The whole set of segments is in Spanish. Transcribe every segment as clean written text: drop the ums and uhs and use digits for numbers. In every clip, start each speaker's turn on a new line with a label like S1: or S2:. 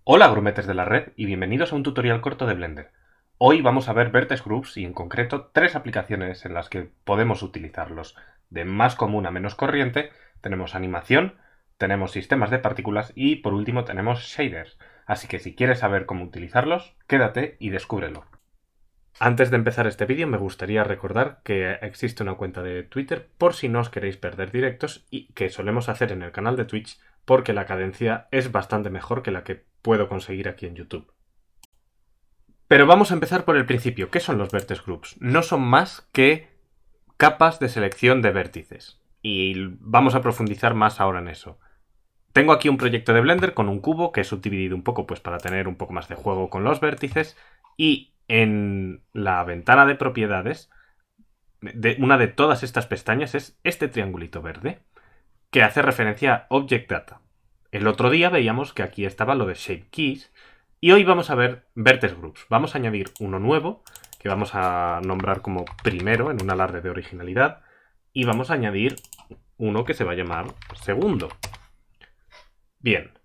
S1: Hola grumetes de la red y bienvenidos a un tutorial corto de Blender. Hoy vamos a ver Vertex Groups y en concreto tres aplicaciones en las que podemos utilizarlos. De más común a menos corriente tenemos animación, tenemos sistemas de partículas y por último tenemos shaders. Así que si quieres saber cómo utilizarlos, quédate y descúbrelo. Antes de empezar este vídeo me gustaría recordar que existe una cuenta de Twitter por si no os queréis perder directos y que solemos hacer en el canal de Twitch porque la cadencia es bastante mejor que la que puedo conseguir aquí en YouTube. Pero vamos a empezar por el principio. ¿Qué son los Vertex Groups? No son más que capas de selección de vértices. Y vamos a profundizar más ahora en eso. Tengo aquí un proyecto de Blender con un cubo que he subdividido un poco pues para tener un poco más de juego con los vértices y en la ventana de propiedades una de todas estas pestañas es este triangulito verde que hace referencia a Object Data. El otro día veíamos que aquí estaba lo de Shape Keys y hoy vamos a ver Vertex Groups. Vamos a añadir uno nuevo que vamos a nombrar como primero en un alarde de originalidad y vamos a añadir uno que se va a llamar segundo. Bien,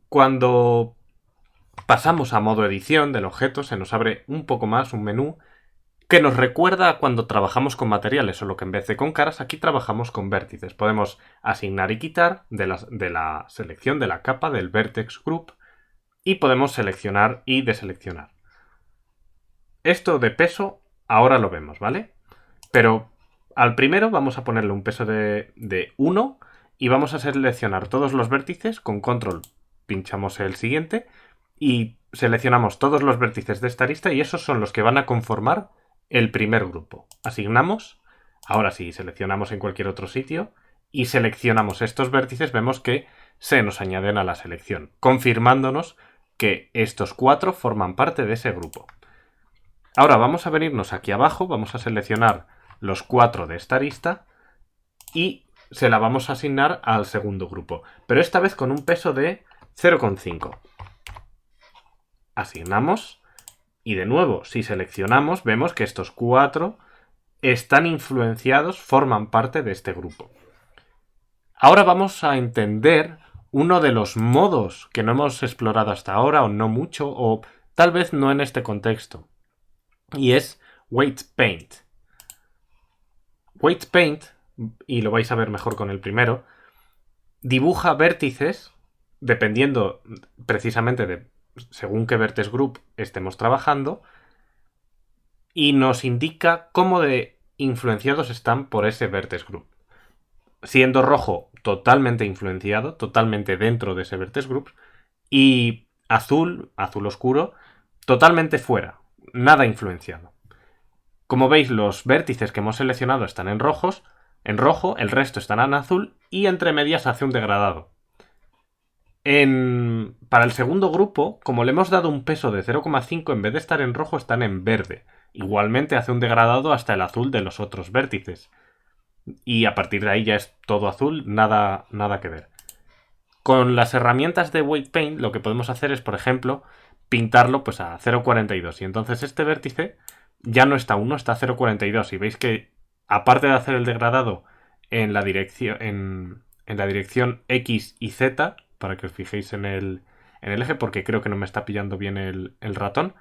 S1: cuando pasamos a modo edición del objeto se nos abre un poco más un menú que nos recuerda a cuando trabajamos con materiales, solo que en vez de con caras aquí trabajamos con vértices. Podemos asignar y quitar de la selección de la capa del Vertex Group y podemos seleccionar y deseleccionar. Esto de peso ahora lo vemos, ¿vale? Pero al primero vamos a ponerle un peso de 1 y vamos a seleccionar todos los vértices con control. Pinchamos el siguiente y seleccionamos todos los vértices de esta lista y esos son los que van a conformar el primer grupo. Asignamos, ahora sí, seleccionamos en cualquier otro sitio y seleccionamos estos vértices, vemos que se nos añaden a la selección, confirmándonos que estos 4 forman parte de ese grupo. Ahora vamos a venirnos aquí abajo, vamos a seleccionar los 4 de esta lista y se la vamos a asignar al segundo grupo, pero esta vez con un peso de 0,5. Asignamos y de nuevo, si seleccionamos, vemos que estos 4 están influenciados, forman parte de este grupo. Ahora vamos a entender uno de los modos que no hemos explorado hasta ahora, o no mucho, o tal vez no en este contexto, y es Weight Paint. Weight Paint, y lo vais a ver mejor con el primero, dibuja vértices dependiendo precisamente de según qué Vertex Group estemos trabajando y nos indica cómo de influenciados están por ese Vertex Group. Siendo rojo totalmente influenciado, totalmente dentro de ese Vertex Group, y azul, azul oscuro, totalmente fuera, nada influenciado. Como veis, los vértices que hemos seleccionado están en rojo, el resto están en azul y entre medias hace un degradado. Para el segundo grupo, como le hemos dado un peso de 0,5, en vez de estar en rojo, están en verde. Igualmente hace un degradado hasta el azul de los otros vértices. Y a partir de ahí ya es todo azul, nada que ver. Con las herramientas de Weight Paint lo que podemos hacer es, por ejemplo, pintarlo pues a 0,42. Y entonces este vértice ya no está a 1, está a 0,42. Y veis que aparte de hacer el degradado en la dirección X y Z, para que os fijéis en el eje, porque creo que no me está pillando bien el ratón,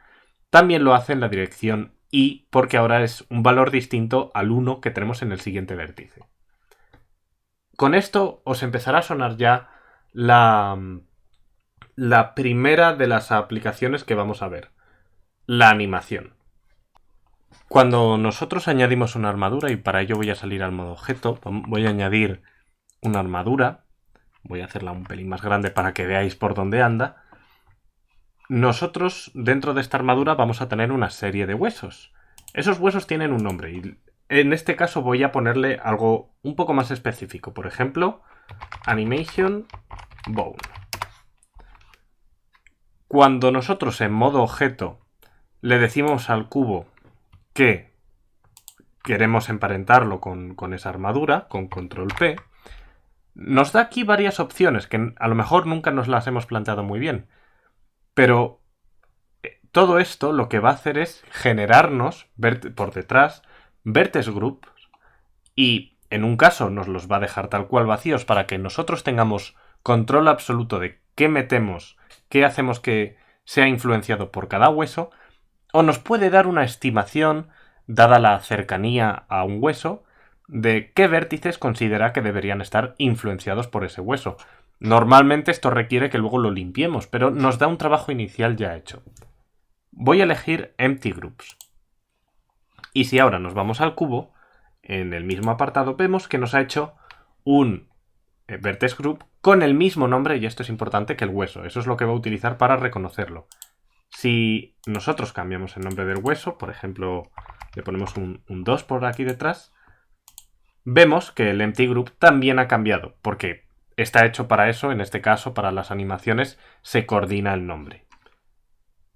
S1: también lo hace en la dirección Y, porque ahora es un valor distinto al 1 que tenemos en el siguiente vértice. Con esto os empezará a sonar ya la primera de las aplicaciones que vamos a ver, la animación. Cuando nosotros añadimos una armadura, y para ello voy a salir al modo objeto, voy a añadir una armadura, voy a hacerla un pelín más grande para que veáis por dónde anda. Nosotros dentro de esta armadura vamos a tener una serie de huesos. Esos huesos tienen un nombre y en este caso voy a ponerle algo un poco más específico. Por ejemplo, Animation Bone. Cuando nosotros en modo objeto le decimos al cubo que queremos emparentarlo con esa armadura, con control P, nos da aquí varias opciones que a lo mejor nunca nos las hemos planteado muy bien. Pero todo esto lo que va a hacer es generarnos por detrás Vertex Groups y en un caso nos los va a dejar tal cual vacíos para que nosotros tengamos control absoluto de qué metemos, qué hacemos que sea influenciado por cada hueso, o nos puede dar una estimación, dada la cercanía a un hueso, de qué vértices considera que deberían estar influenciados por ese hueso. Normalmente esto requiere que luego lo limpiemos, pero nos da un trabajo inicial ya hecho. Voy a elegir Empty Groups. Y si ahora nos vamos al cubo, en el mismo apartado vemos que nos ha hecho un Vertex Group con el mismo nombre, y esto es importante, que el hueso. Eso es lo que va a utilizar para reconocerlo. Si nosotros cambiamos el nombre del hueso, por ejemplo, le ponemos un 2 por aquí detrás, vemos que el Empty Group también ha cambiado, porque está hecho para eso, en este caso, para las animaciones, se coordina el nombre.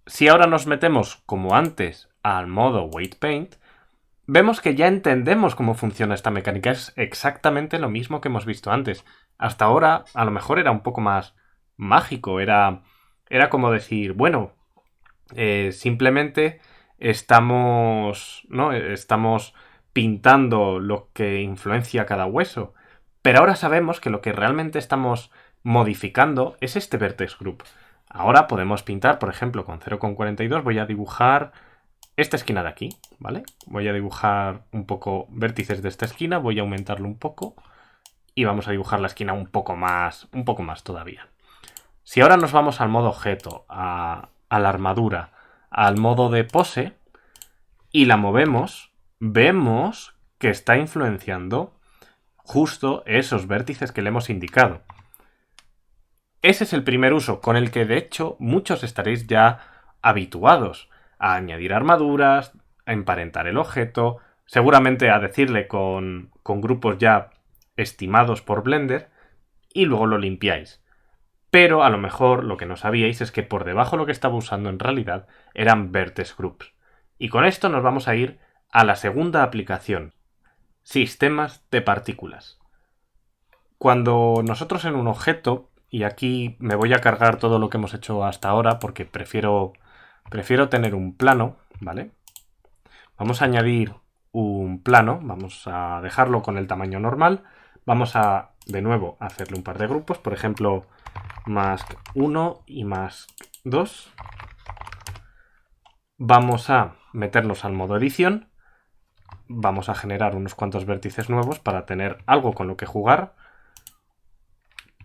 S1: Si ahora nos metemos, como antes, al modo Weight Paint, vemos que ya entendemos cómo funciona esta mecánica. Es exactamente lo mismo que hemos visto antes. Hasta ahora, a lo mejor era un poco más mágico. Era como decir, bueno, simplemente estamos pintando lo que influencia cada hueso. Pero ahora sabemos que lo que realmente estamos modificando es este Vertex Group. Ahora podemos pintar, por ejemplo, con 0,42 voy a dibujar esta esquina de aquí, ¿vale? Voy a dibujar un poco vértices de esta esquina, voy a aumentarlo un poco y vamos a dibujar la esquina un poco más todavía. Si ahora nos vamos al modo objeto, a la armadura, al modo de pose y la movemos, vemos que está influenciando justo esos vértices que le hemos indicado. Ese es el primer uso con el que de hecho muchos estaréis ya habituados a añadir armaduras, a emparentar el objeto, seguramente a decirle con grupos ya estimados por Blender y luego lo limpiáis. Pero a lo mejor lo que no sabíais es que por debajo lo que estaba usando en realidad eran Vertex Groups. Y con esto nos vamos a ir a la segunda aplicación, sistemas de partículas. Cuando nosotros en un objeto, y aquí me voy a cargar todo lo que hemos hecho hasta ahora porque prefiero tener un plano, ¿vale? Vamos a añadir un plano, vamos a dejarlo con el tamaño normal, vamos a, de nuevo, hacerle un par de grupos, por ejemplo, mask 1 y mask 2. Vamos a meternos al modo edición, vamos a generar unos cuantos vértices nuevos para tener algo con lo que jugar.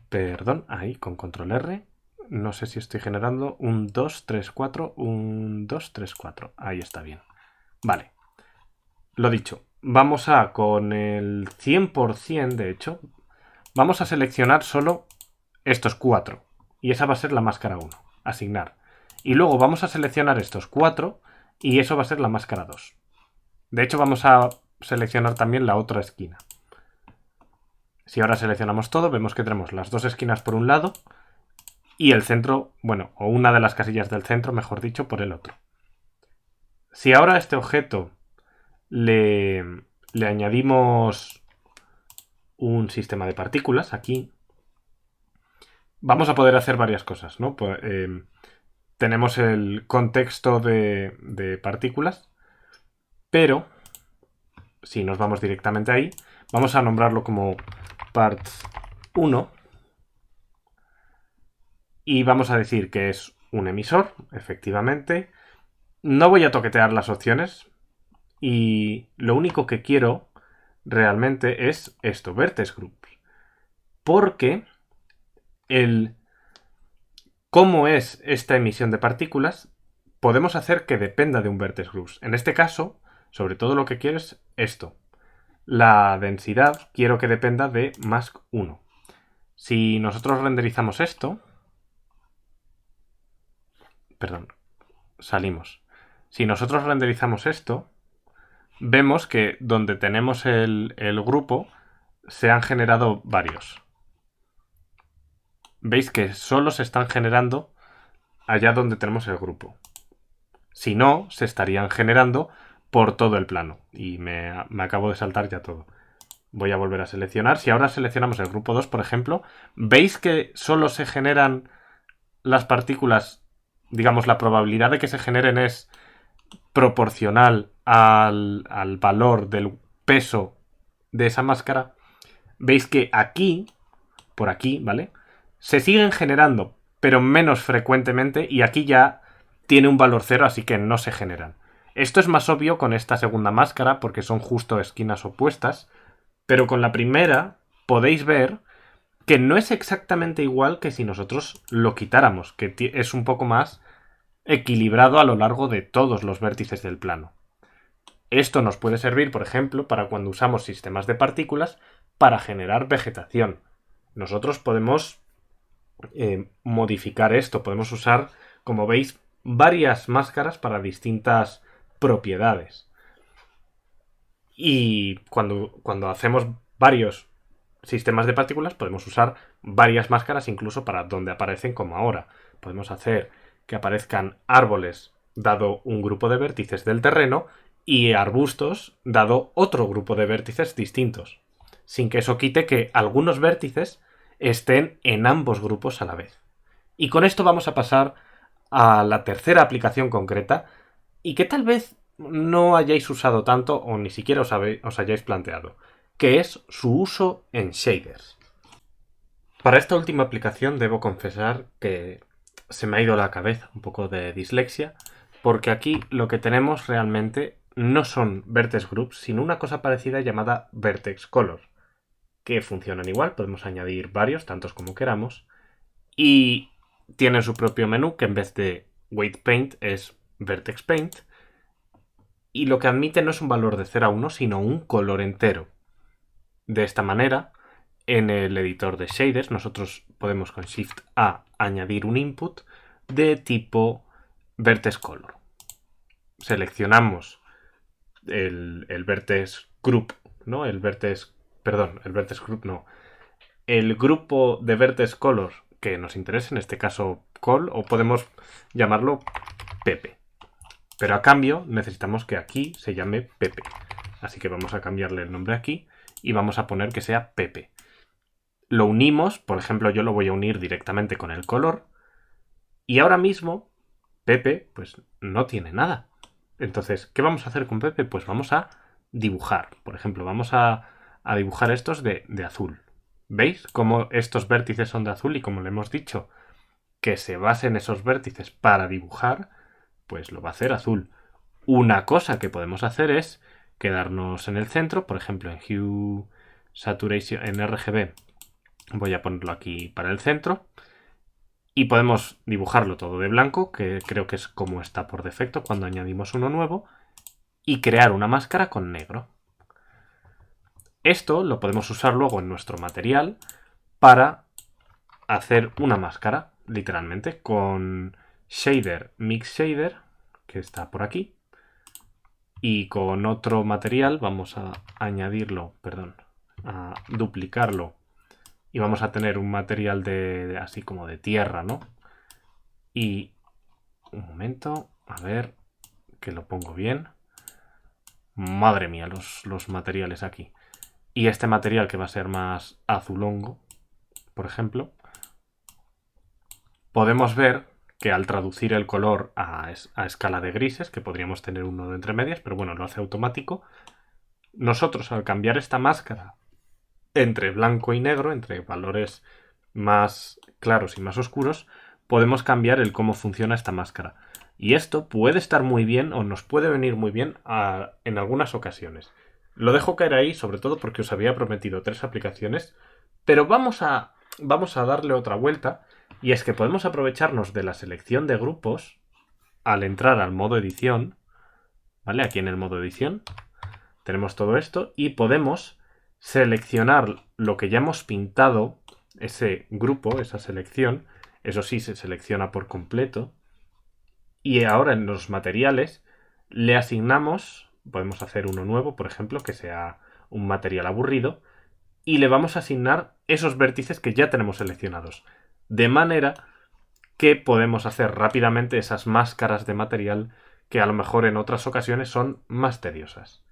S1: Perdón, ahí, con control R. No sé si estoy generando un 2, 3, 4, un 2, 3, 4. Ahí está bien. Vale. Lo dicho, vamos a, con el 100%, de hecho, vamos a seleccionar solo estos 4. Y esa va a ser la máscara 1. Asignar. Y luego vamos a seleccionar estos 4 y eso va a ser la máscara 2. De hecho, vamos a seleccionar también la otra esquina. Si ahora seleccionamos todo, vemos que tenemos las dos esquinas por un lado y el centro, bueno, o una de las casillas del centro, mejor dicho, por el otro. Si ahora a este objeto le añadimos un sistema de partículas aquí, vamos a poder hacer varias cosas, ¿no? Pues, tenemos el contexto de partículas, pero si nos vamos directamente ahí, vamos a nombrarlo como parts 1 y vamos a decir que es un emisor, efectivamente. No voy a toquetear las opciones y lo único que quiero realmente es esto, Vertex Groups, porque cómo es esta emisión de partículas podemos hacer que dependa de un Vertex Groups. En este caso, sobre todo lo que quiero es esto. La densidad quiero que dependa de mask 1. Si nosotros renderizamos esto, perdón, salimos. Si nosotros renderizamos esto, vemos que donde tenemos el grupo se han generado varios. Veis que solo se están generando allá donde tenemos el grupo. Si no, se estarían generando por todo el plano. Y me acabo de saltar ya todo. Voy a volver a seleccionar. Si ahora seleccionamos el grupo 2, por ejemplo, veis que solo se generan las partículas, digamos, la probabilidad de que se generen es proporcional al valor del peso de esa máscara. Veis que aquí, por aquí, ¿vale? Se siguen generando, pero menos frecuentemente, y aquí ya tiene un valor 0, así que no se generan. Esto es más obvio con esta segunda máscara, porque son justo esquinas opuestas, pero con la primera podéis ver que no es exactamente igual que si nosotros lo quitáramos, que es un poco más equilibrado a lo largo de todos los vértices del plano. Esto nos puede servir, por ejemplo, para cuando usamos sistemas de partículas para generar vegetación. Nosotros podemos modificar esto, podemos usar, como veis, varias máscaras para distintas propiedades. Y cuando hacemos varios sistemas de partículas podemos usar varias máscaras incluso para donde aparecen, como ahora. Podemos hacer que aparezcan árboles dado un grupo de vértices del terreno y arbustos dado otro grupo de vértices distintos, sin que eso quite que algunos vértices estén en ambos grupos a la vez. Y con esto vamos a pasar a la tercera aplicación concreta y que tal vez no hayáis usado tanto o ni siquiera os hayáis planteado, que es su uso en shaders. Para esta última aplicación debo confesar que se me ha ido la cabeza, un poco de dislexia, porque aquí lo que tenemos realmente no son vertex groups, sino una cosa parecida llamada vertex color, que funcionan igual, podemos añadir varios, tantos como queramos, y tienen su propio menú, que en vez de weight paint es vertex paint, y lo que admite no es un valor de 0 a 1, sino un color entero. De esta manera, en el editor de shaders, nosotros podemos con Shift A añadir un input de tipo vertex color. Seleccionamos el vertex group, ¿no? El vertex group no. El grupo de vertex color que nos interese, en este caso col, o podemos llamarlo Pepe. Pero a cambio necesitamos que aquí se llame Pepe. Así que vamos a cambiarle el nombre aquí y vamos a poner que sea Pepe. Lo unimos, por ejemplo, yo lo voy a unir directamente con el color. Y ahora mismo Pepe pues no tiene nada. Entonces, ¿qué vamos a hacer con Pepe? Pues vamos a dibujar. Por ejemplo, vamos a dibujar estos de azul. ¿Veis cómo estos vértices son de azul? Y como le hemos dicho que se basen esos vértices para dibujar, pues lo va a hacer azul. Una cosa que podemos hacer es quedarnos en el centro, por ejemplo en Hue Saturation, en RGB, voy a ponerlo aquí para el centro, y podemos dibujarlo todo de blanco, que creo que es como está por defecto cuando añadimos uno nuevo, y crear una máscara con negro. Esto lo podemos usar luego en nuestro material para hacer una máscara, literalmente, con shader, mix shader, que está por aquí, y con otro material vamos a añadirlo, a duplicarlo, y vamos a tener un material de así como de tierra, ¿no? Y un momento, a ver que lo pongo bien. Madre mía, los materiales aquí. Y este material que va a ser más azulongo, por ejemplo, podemos ver que al traducir el color a escala de grises, que podríamos tener uno de entre medias, pero bueno, lo hace automático, nosotros al cambiar esta máscara entre blanco y negro, entre valores más claros y más oscuros, podemos cambiar el cómo funciona esta máscara. Y esto puede estar muy bien o nos puede venir muy bien en algunas ocasiones. Lo dejo caer ahí, sobre todo porque os había prometido 3 aplicaciones, pero vamos a darle otra vuelta, y es que podemos aprovecharnos de la selección de grupos al entrar al modo edición, ¿vale? Aquí en el modo edición tenemos todo esto y podemos seleccionar lo que ya hemos pintado, ese grupo, esa selección. Eso sí, se selecciona por completo. Y ahora en los materiales le asignamos, podemos hacer uno nuevo, por ejemplo, que sea un material aburrido, y le vamos a asignar esos vértices que ya tenemos seleccionados. De manera que podemos hacer rápidamente esas máscaras de material que a lo mejor en otras ocasiones son más tediosas.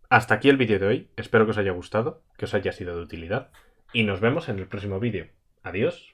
S1: Hasta aquí el vídeo de hoy, espero que os haya gustado, que os haya sido de utilidad, y nos vemos en el próximo vídeo. Adiós.